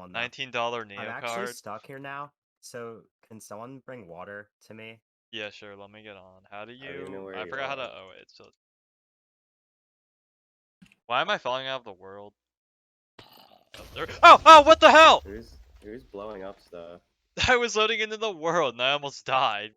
on though. $19 I'm Neo actually card. stuck here now. So can someone bring water to me? Yeah, sure. Let me get on. How do I don't even know you? where I you forgot how to. are. Oh wait. So why am I falling out of the world? Oh, there... oh! What the hell? Who's blowing up stuff? I was loading into the world and I almost died.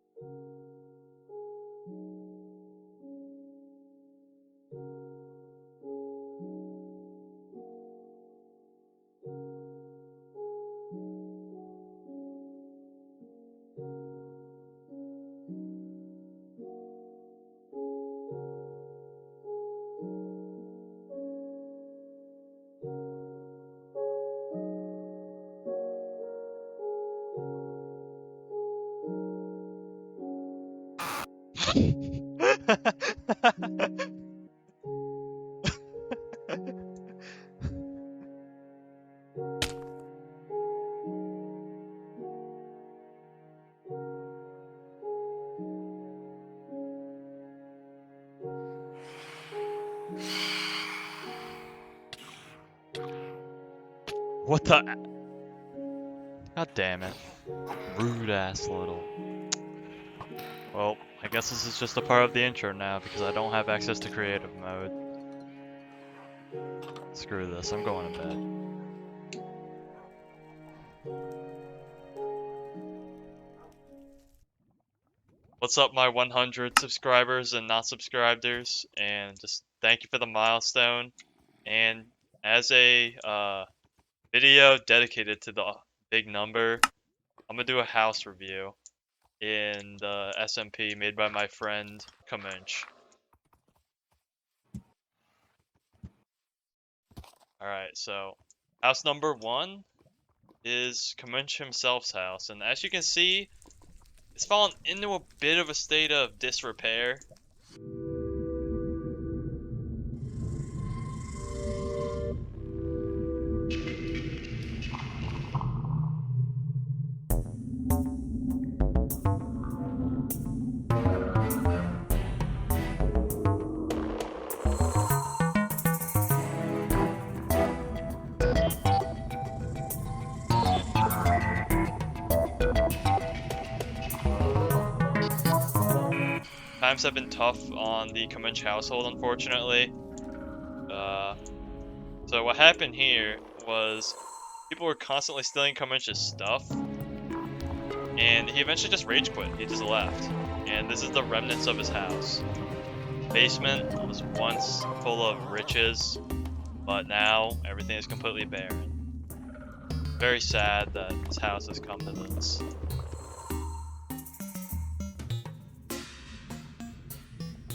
What the? God damn it. Rude ass little. Well, I guess this is just a part of the intro now because I don't have access to creative mode. Screw this, I'm going to bed. What's up, my 100 subscribers and not subscribers? And just thank you for the milestone. And as a video dedicated to the big number, I'm gonna do a house review in the SMP made by my friend Cmnch. Alright, so house number 1 is Cmnch himself's house, and as you can see, it's fallen into a bit of a state of disrepair. Times have been tough on the Cmnch household, unfortunately. So what happened here was people were constantly stealing Cmnch's stuff, and he eventually just rage quit. He just left. And this is the remnants of his house. Basement was once full of riches, but now everything is completely barren. Very sad that his house has come to this.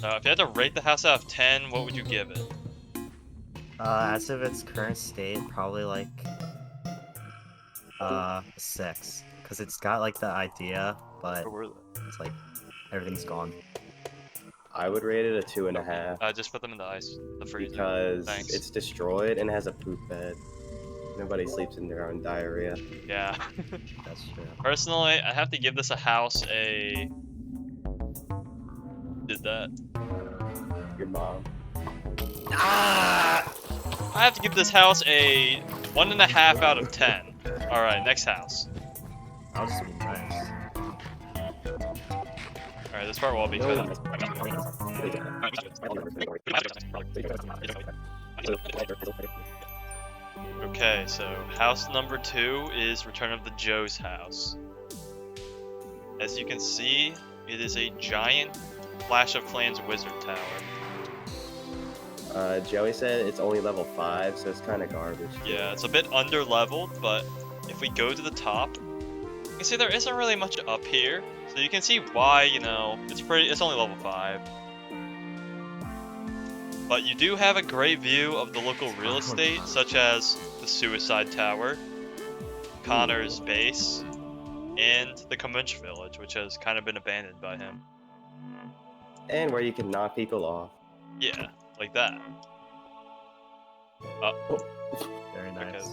If you had to rate the house out of 10, what would you give it? As of its current state, probably like 6, because it's got like the idea, but it's like everything's gone. I would rate it a 2.5. Just put them in the ice, the freezer. Because Thanks. it's destroyed and has a poop bed. Nobody sleeps in their own diarrhea. Yeah. That's true. Personally, I have to give this a house a... Did that? Your mom. Ah! I have to give this house a 1.5 out of 10. Alright, next house. House would be nice. Alright, this part will all be cut. Okay, so house number 2 is Return of the Joe's house. As you can see, it is a giant Clash of Clans wizard tower. Joey said it's only level 5, so it's kind of garbage. Yeah, it's a bit under leveled, but if we go to the top, you can see there isn't really much up here. So you can see why, you know, it's only level 5. But you do have a great view of the local real estate, such as the Suicide Tower, Connor's base, and the Cmnch village, which has kind of been abandoned by him. And where you can knock people off. Yeah, like that. Very nice.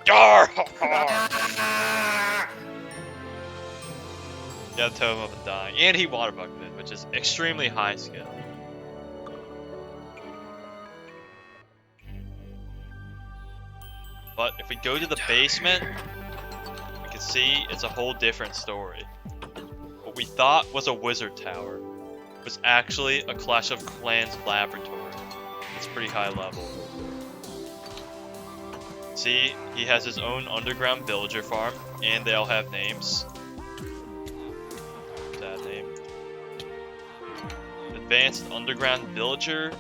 Yeah, the totem of dying. And he water bucketed, which is extremely high skill. But if we go to the basement, we can see it's a whole different story. What we thought was a wizard tower was actually a Clash of Clans laboratory. It's pretty high level. See, he has his own underground villager farm, and they all have names. That name. Advanced underground villager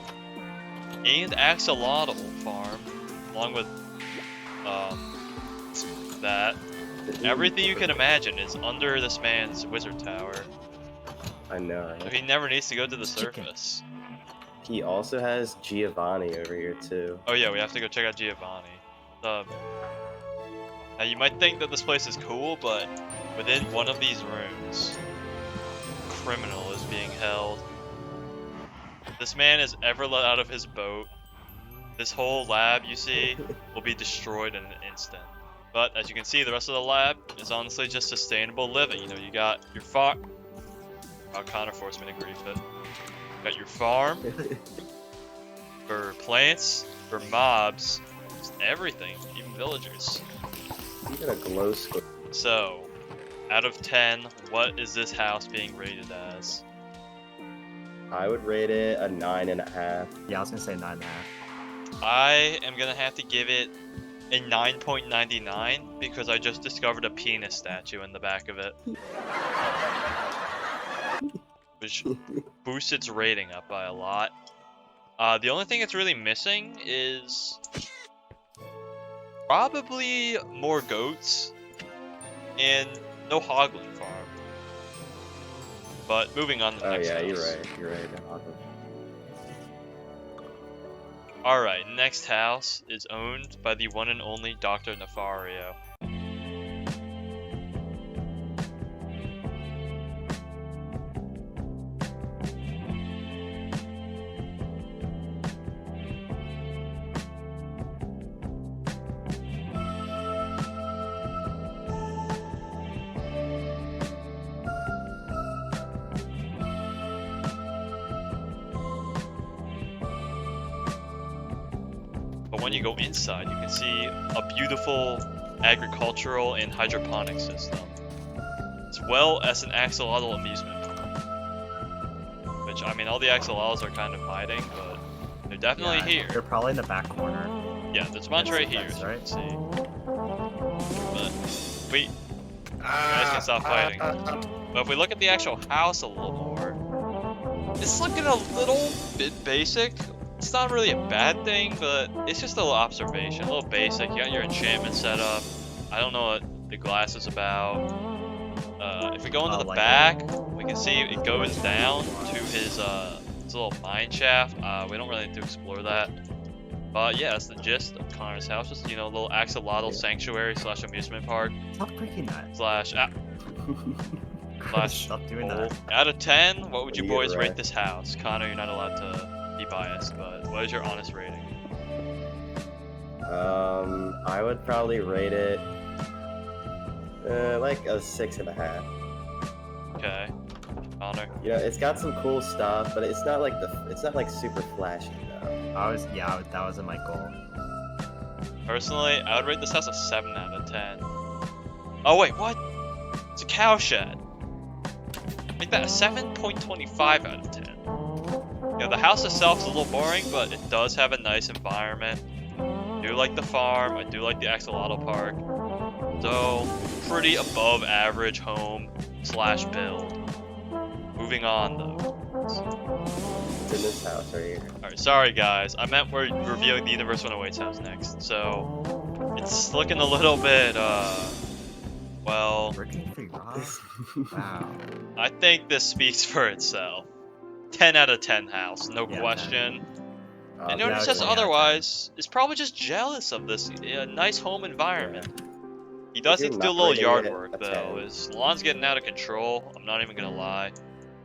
and axolotl farm, along with that. Everything you can imagine is under this man's wizard tower. I know. So he never needs to go to the surface. He also has Giovanni over here too. Oh yeah, we have to go check out Giovanni. Now you might think that this place is cool, but within one of these rooms, a criminal is being held. If this man is ever let out of his boat, this whole lab you see will be destroyed in an instant. But as you can see, the rest of the lab is honestly just sustainable living. You know, you got your farm. Oh, Connor forced me to grief it. You got your farm for plants, for mobs, just everything, even villagers. Even a glow squid. So, out of 10, what is this house being rated as? I would rate it a 9.5. Yeah, I was gonna say 9.5. I am gonna have to give it a 9.99 because I just discovered a penis statue in the back of it. Which boosts its rating up by a lot. The only thing it's really missing is probably more goats and no hoggling farm. But moving on to the next house. You're right. You're right. no hoggling. Alright, next house is owned by the one and only Dr. Nefario. But when you go inside, you can see a beautiful agricultural and hydroponic system, as well as an axolotl amusement park. Which, I mean, all the axolotls are kind of hiding, but they're definitely here. They're probably in the back corner. Yeah, there's a bunch right here, Fence, as you right? can see. But, wait, you guys can stop fighting. But if we look at the actual house a little more, it's looking a little bit basic. It's not really a bad thing, but it's just a little observation, a little basic. You got your enchantment set up. I don't know what the glass is about. If we go into the back, we can see it goes down to his little mine shaft. We don't really need to explore that. But yeah, that's the gist of Connor's house. Just, you know, a little axolotl sanctuary / amusement park Stop breaking that. / Stop doing that. Out of 10, what would you Yeah, boys right. rate this house? Connor, you're not allowed to be biased, but what is your honest rating? I would probably rate it like a 6.5. Okay, Connor. You know, it's got some cool stuff, but it's not like super flashy though. That wasn't my goal. Personally, I would rate this house a 7 out of 10. Oh wait, what? It's a cow shed. Make that a 7.25 out of 10. You know, the house itself is a little boring, but it does have a nice environment. I do like the farm, I do like the axolotl park. So, pretty above average home / build. Moving on though. It's in this house right here. Alright, sorry guys, I meant we're reviewing the Universe 108's house next. So, it's looking a little bit, well, We're getting free Ross? Wow. I think this speaks for itself. 10 out of 10 house, no Yeah, question. And yeah, anyone who says 20 out of 10. otherwise is probably just jealous of this nice home environment. He does If need to you're do a little not yard rating it work a though. 10. His lawn's getting out of control, I'm not even gonna lie.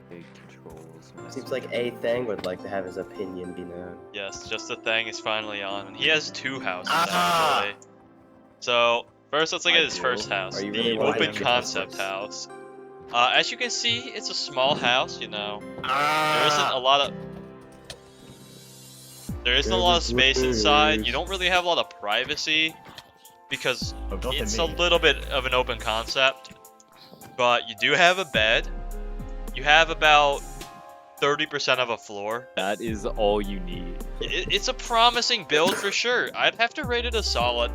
Big controls. Seems like a Theng would like to have his opinion be known. Yes, just the thing is finally on. And he has 2 houses actually. So, first let's look at his first house, Are you the really wanting open to get concept this? house. As you can see, it's a small house, you know. There isn't a lot of space inside. You don't really have a lot of privacy. because Oh, don't it's hit a me. little bit of an open concept. But you do have a bed. You have about 30% of a floor. That is all you need. It's a promising build for sure. I'd have to rate it a solid.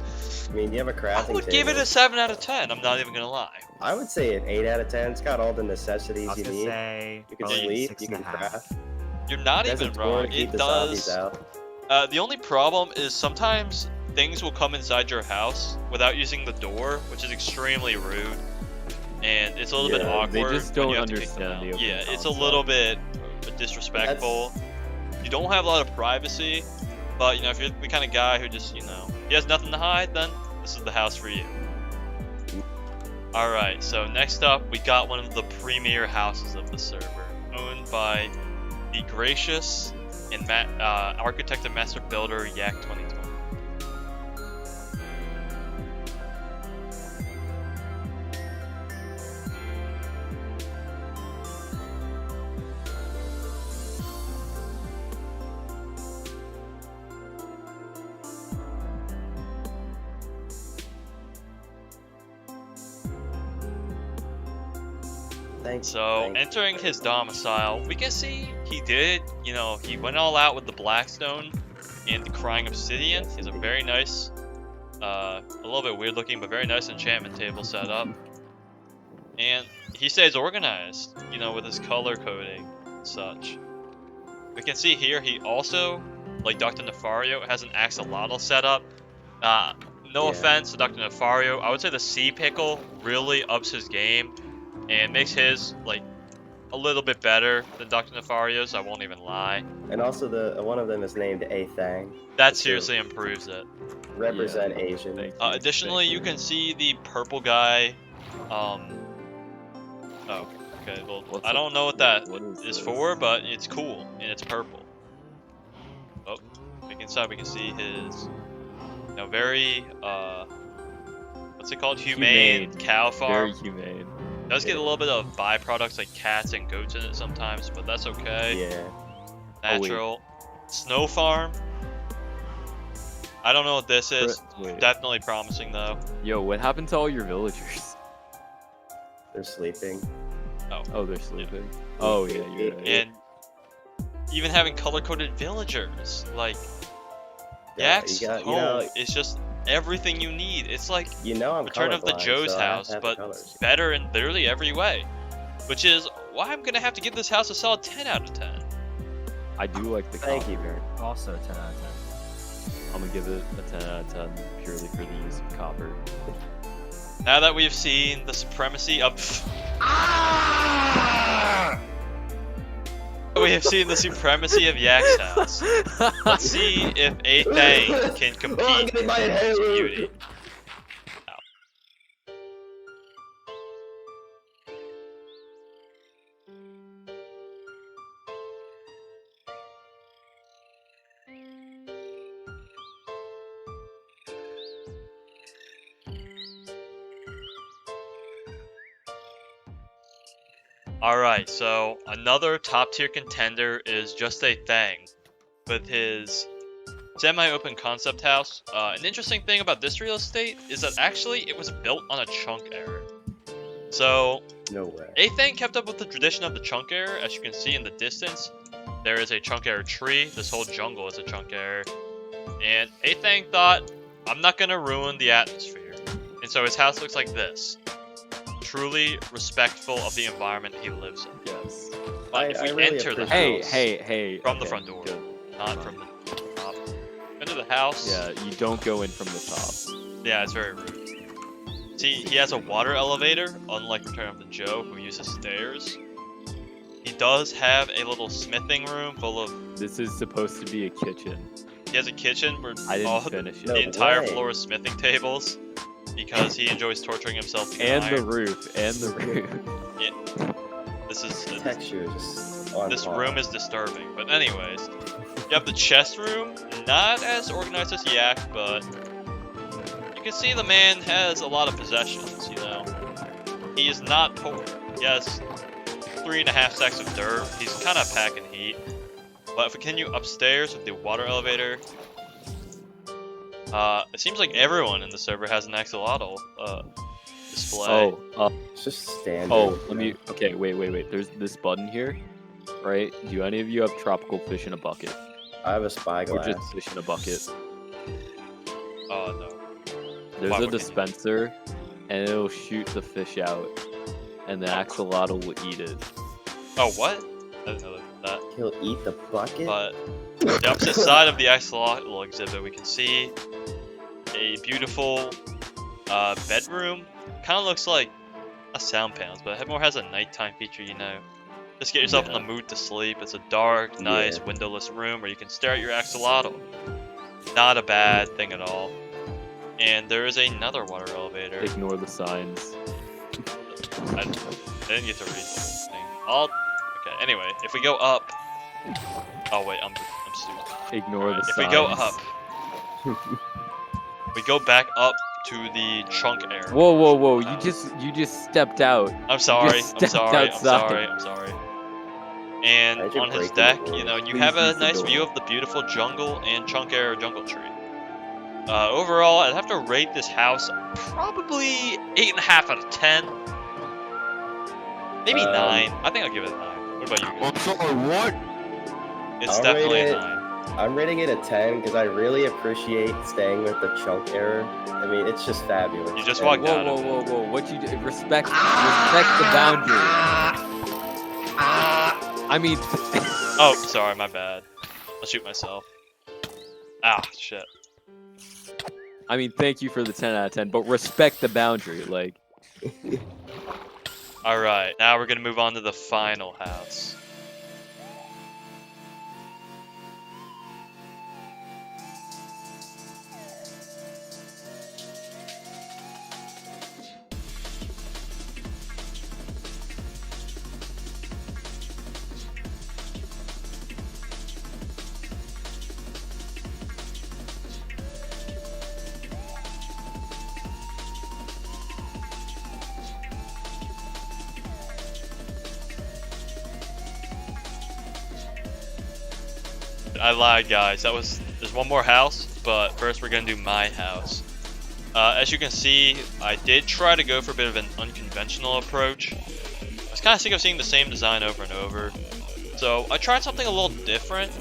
I mean, you have a crafting I would give it table. a 7 out of 10. I'm not even gonna lie. I would say an 8 out of 10. It's got all the necessities I was you gonna need. say You can probably sleep, 6.5. you can craft. You're not It has even a door wrong. to keep It the zombies does. out. The only problem is sometimes things will come inside your house without using the door, which is extremely rude. And it's a little bit Yeah, awkward. they just when don't you have to kick them understand the out. open Yeah, it's a concept. little bit disrespectful. You don't have a lot of privacy, but you know, if you're the kind of guy who just, you know, he has nothing to hide, then this is the house for you. Alright, so next up, we got one of the premier houses of the server, owned by the gracious and architect and master builder Yak 2020. So, entering his domicile, we can see he did, you know, he went all out with the Blackstone and the Crying Obsidian. He's a very nice, a little bit weird looking, but very nice enchantment table set up. And he stays organized, you know, with his color coding and such. We can see here he also, like Dr. Nefario, has an axolotl set up. No offense to Dr. Nefario, I would say the Sea Pickle really ups his game and makes his like a little bit better than Dr. Nefario's. I won't even lie. And also, the one of them is named A Theng. That seriously improves it. Represent Asian. Additionally, you can see the purple guy. Oh, okay. Well, I don't know what that is for, but it's cool and it's purple. Oh, inside we can see his, you know, very what's it called? Humane cow farm. Very humane. Does get a little bit of byproducts like cats and goats in it sometimes, but that's okay. Yeah. Natural. Snow farm. I don't know what this is. Definitely promising though. Yo, what happened to all your villagers? They're sleeping. Oh, they're sleeping. Oh yeah, you're right. And even having color-coded villagers, like Yak's home is just everything you need. It's like Return of the Joe's house, but better in literally every way. Which is why I'm gonna have to give this house a solid 10 out of 10. I do like the Thank you, Barry. Also 10 out of 10. I'm gonna give it a 10 out of 10 purely for the use of copper. Now that we've seen the supremacy of we have seen the supremacy of Yak's house. Let's see if A Theng can compete in its beauty. Alright, so another top tier contender is just A Theng with his semi-open concept house. An interesting thing about this real estate is that actually it was built on a chunk error. So, no way. A Theng kept up with the tradition of the chunk error. As you can see in the distance, there is a chunk error tree. This whole jungle is a chunk error. And A Theng thought, I'm not gonna ruin the atmosphere. And so his house looks like this. Truly respectful of the environment he lives in. Yes. But if we really enter the Hey, house hey. from the front door, not from the top. Enter the house. Yeah, you don't go in from the top. Yeah, it's very rude. See, he has a water elevator, unlike Return of the Joe, who uses stairs. He does have a little smithing room full of... This is supposed to be a kitchen. He has a kitchen where I didn't finish it. The entire floor is smithing tables. Because he enjoys torturing himself to and iron. the roof. Yeah. This is texture just on this par. room is disturbing. But anyways, you have the chest room, not as organized as Yak, but you can see the man has a lot of possessions, you know. He is not poor. He has 3.5 stacks of dirt. He's kind of packing heat. But if we continue upstairs with the water elevator, It seems like everyone in the server has an axolotl display. It's just standard. Oh, let me. Okay, wait. There's this button here, right? Do any of you have tropical fish in a bucket? I have a spyglass. Or just fish in a bucket? No. There's Why, a what can you- dispenser, and it'll shoot the fish out, and the axolotl will eat it. Oh, what? I didn't know that. He'll eat the bucket? But the opposite side of the axolotl exhibit, we can see a beautiful bedroom. Kind of looks like a sound panels, but it more has a nighttime feature, you know. Just get yourself in the mood to sleep. It's a dark, nice, windowless room where you can stare at your axolotl. Not a bad thing at all. And there is another water elevator. Ignore the signs. I didn't get to read the whole thing. Okay, anyway, if we go up... Oh wait, I'm stupid. Ignore the signs. If we go up... we go back up to the trunk area. Whoa! You just stepped out. I'm sorry. just stepped I'm outside. sorry. And Why'd you on his break deck, the you know, you Please have a use the nice door. view of the beautiful jungle and chunk area jungle tree. Overall, I'd have to rate this house probably 8.5 out of 10. Maybe 9. I think I'll give it a 9. What about you guys? I'm sorry, what? It's I'll definitely rate a it- 9. I'm rating it a 10 because I really appreciate staying with the chunk error. I mean, it's just fabulous. You just And- walked out. Whoa! What you do? Respect the boundary. I mean, Oh, sorry, my bad. I'll shoot myself. Ah, shit. I mean, thank you for the 10 out of 10, but respect the boundary. Like, Alright, now we're gonna move on to the final house. I lied, guys. There's one more house, but first we're gonna do my house. As you can see, I did try to go for a bit of an unconventional approach. I was kind of sick of seeing the same design over and over, so I tried something a little different.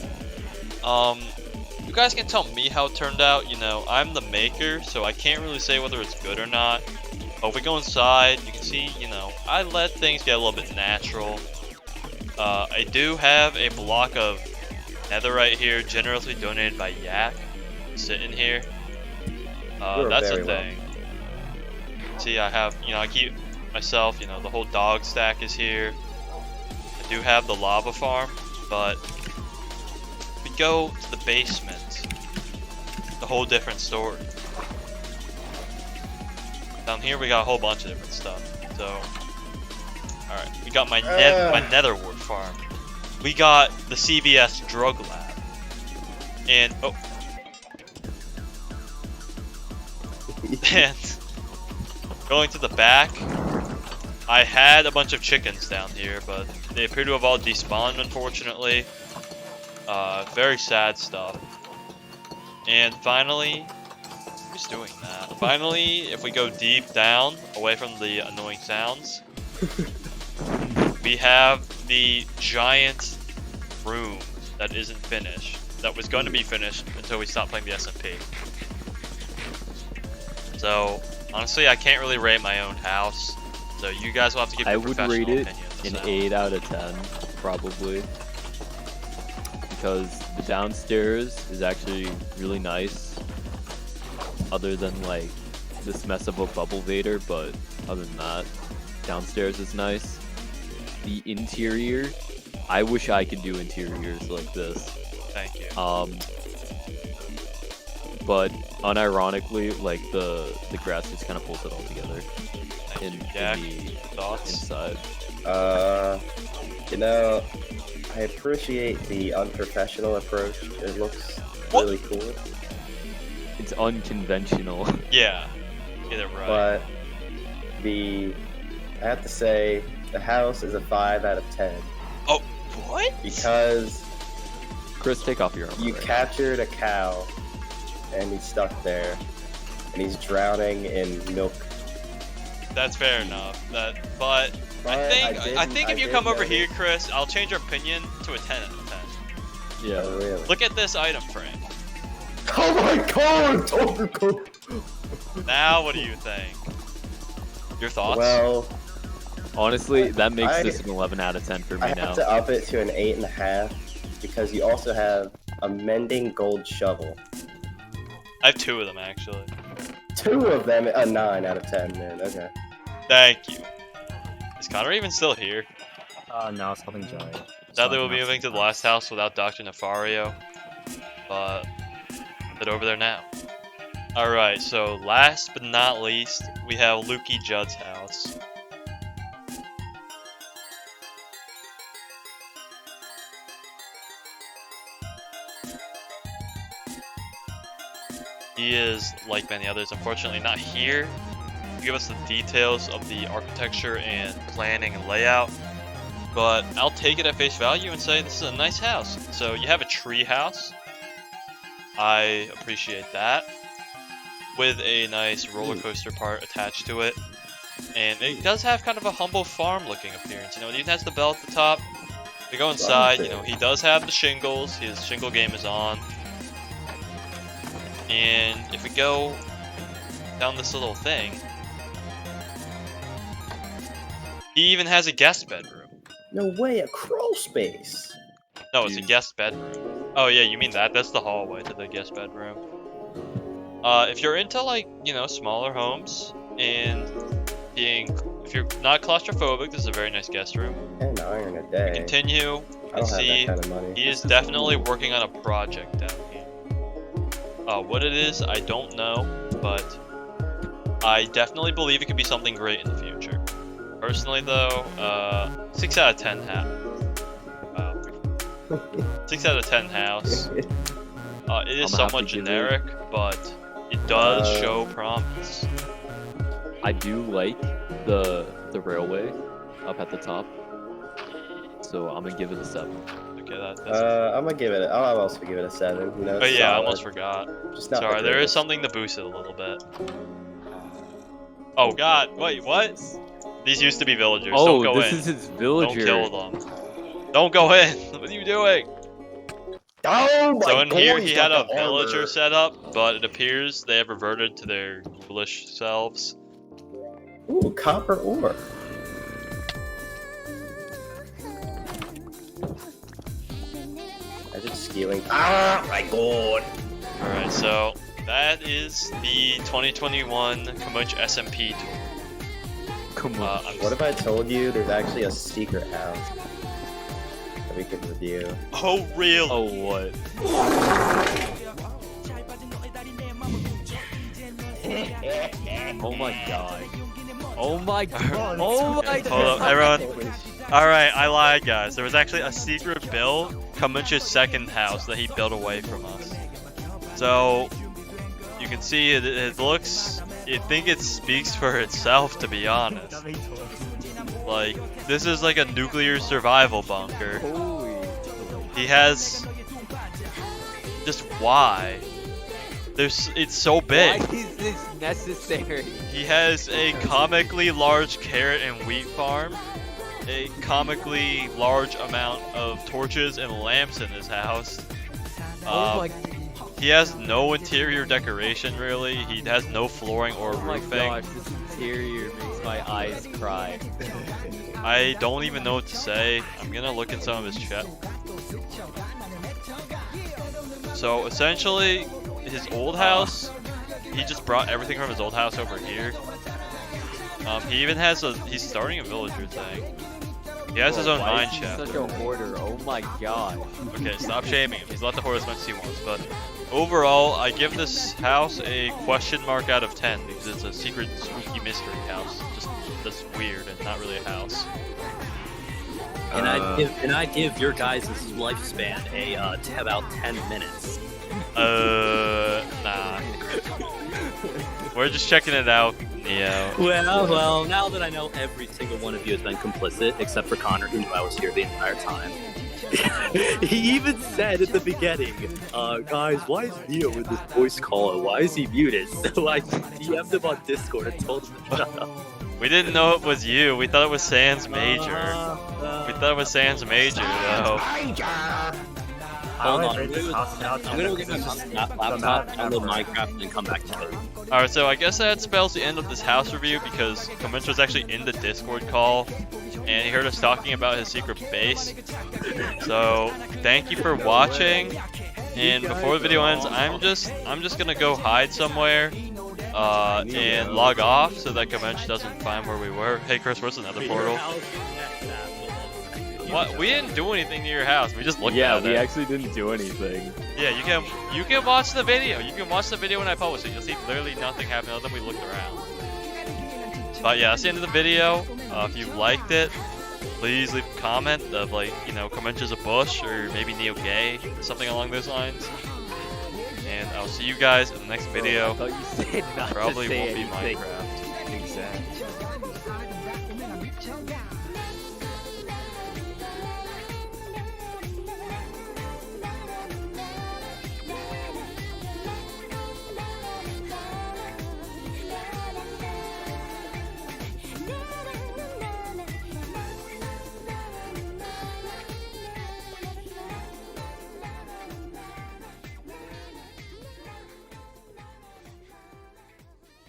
You guys can tell me how it turned out. You know, I'm the maker, so I can't really say whether it's good or not. But if we go inside, you can see, you know, I let things get a little bit natural. I do have a block of netherite here, generously donated by Yak, sitting here. That's a thing. See, I have, you know, I keep myself, you know, the whole dog stack is here. I do have the lava farm, but if we go to the basement, a whole different story. Down here we got a whole bunch of different stuff. So, alright, we got my my netherwort farm. We got the CVS drug lab. And, oh. And going to the back, I had a bunch of chickens down here, but they appear to have all despawned, unfortunately. Very sad stuff. And finally, who's doing that? Finally, if we go deep down, away from the annoying sounds, we have the giant room that isn't finished. That was going to be finished until we stopped playing the SMP. So, honestly, I can't really rate my own house. So you guys will have to give I your would professional rate it opinion. an 8 out of 10, probably. Because the downstairs is actually really nice. Other than, like, this mess of a bubble vader, but other than that, downstairs is nice. The interior, I wish I could do interiors like this. Thank you. But unironically, like the grass just kind of pulls it all together in Jack, the thoughts? inside. You know, I appreciate the unprofessional approach. It looks What? really cool. It's unconventional. Yeah, get it right. But I have to say, the house is a 5 out of 10 Oh, what? because Chris, take off your armor. you right captured a cow and he's stuck there, and he's drowning in milk. That's fair enough. But I think if you come over here, Chris, I'll change your opinion to a 10 out of 10. Yeah. Oh, really? Look at this item frame. Oh my god! Oh god! Now, what do you think? Your thoughts? Well, Honestly, that makes this an 11 out of 10 for me I now. have to up it to an 8.5 because you also have a mending gold shovel. I have 2 of them, actually. 2 of them, a 9 out of 10, man. Okay. Thank you. Is Connor even still here? No, it's helping Joey. Sadly, we'll be moving to the last house without Dr. Nefario, but head over there now. Alright, so last but not least, we have Lukey Judd's house. He is, like many others, unfortunately not here to give us the details of the architecture and planning and layout, but I'll take it at face value and say this is a nice house. So you have a tree house. I appreciate that, with a nice roller coaster part attached to it, and it does have kind of a humble farm looking appearance. You know, it even has the bell at the top. We go inside, you know, he does have the shingles. His shingle game is on. And if we go down this little thing, he even has a guest bedroom. No way, a crawl space. No, it's a guest bedroom. Oh yeah, you mean that? That's the hallway to the guest bedroom. If you're into, like, you know, smaller homes and if you're not claustrophobic, this is a very nice guest room. 10 iron a day. Continue and see, that kind of money. he is definitely working on a project down here. What it is, I don't know, but I definitely believe it could be something great in the future. Personally, though, 6 out of 10 6 out of 10 house. It is somewhat generic, but it does show promise. I do like the railway up at the top, so I'm gonna give it a 7. Okay, that's I'm gonna give it. I'll also give it a 7. You know, oh yeah, I solid. almost forgot. Just not Sorry, the there is greatest. something to boost it a little bit. Oh god, wait, what? These used to be villagers. Oh, Don't go this in. is his villager. Don't kill them. Don't go in. What are you doing? Oh my So in here God, he he's had a got the villager armor. set up, but it appears they have reverted to their ghoulish selves. Ooh, copper ore. I just scaling. Ah, my God. Alright, so that is the 2021 Cmnch SMP tour. Come on. What if I told you there's actually a secret house that we could review? Oh, really? Oh, what? Oh my god. Oh my god. Oh my god. Hold up, everyone. Alright, I lied, guys. There was actually a secret build, Cmnch's second house, that he built away from us. So, you can see it looks... I think it speaks for itself, to be honest. Like, this is like a nuclear survival bunker. Holy. He has... Just why? It's so big. Why is this necessary? He has a comically large carrot and wheat farm, a comically large amount of torches and lamps in his house. Oh my. He has no interior decoration, really. He has no flooring or Oh my roofing. gosh, this interior makes my eyes cry. I don't even know what to say. I'm gonna look in some of his chat. So essentially, his old house, he just brought everything from his old house over here. He even has he's starting a villager thing. He has his own Why mine is he shaft. such a hoarder? Oh my god. Okay, stop shaming him. He's not the hoarder as much as he wants, but overall, I give this house a question mark out of 10 because it's a secret, spooky mystery house. Just weird and not really a house. And I give your guys' lifespan about 10 minutes. Nah. We're just checking it out, Neo. Well, now that I know every single one of you has been complicit, except for Connor, who knew I was here the entire time. He even said at the beginning, guys, why is Neo in this voice call and why is he muted? So I DM'd him on Discord and told him to shut up. We didn't know it was you. We thought it was Sans Major. We thought it was Sans Major, though. Hold on, I'm gonna go get my laptop, download Minecraft, and then come back to it. Alright, so I guess that spells the end of this house review because Cmnch was actually in the Discord call and he heard us talking about his secret base. So thank you for watching, and before the video ends, I'm just gonna go hide somewhere and log off so that Cmnch doesn't find where we were. Hey Chris, where's another portal? What? We didn't do anything to your house. We just looked at it. Yeah, we actually didn't do anything. Yeah, you can watch the video. You can watch the video when I post it. You'll see literally nothing happened other than we looked around. But yeah, that's the end of the video. If you liked it, please leave a comment of like, you know, Cmnch is a bush or maybe Neo gay, something along those lines. And I'll see you guys in the next video. I thought you said not Probably to say won't be anything. Minecraft. Exactly.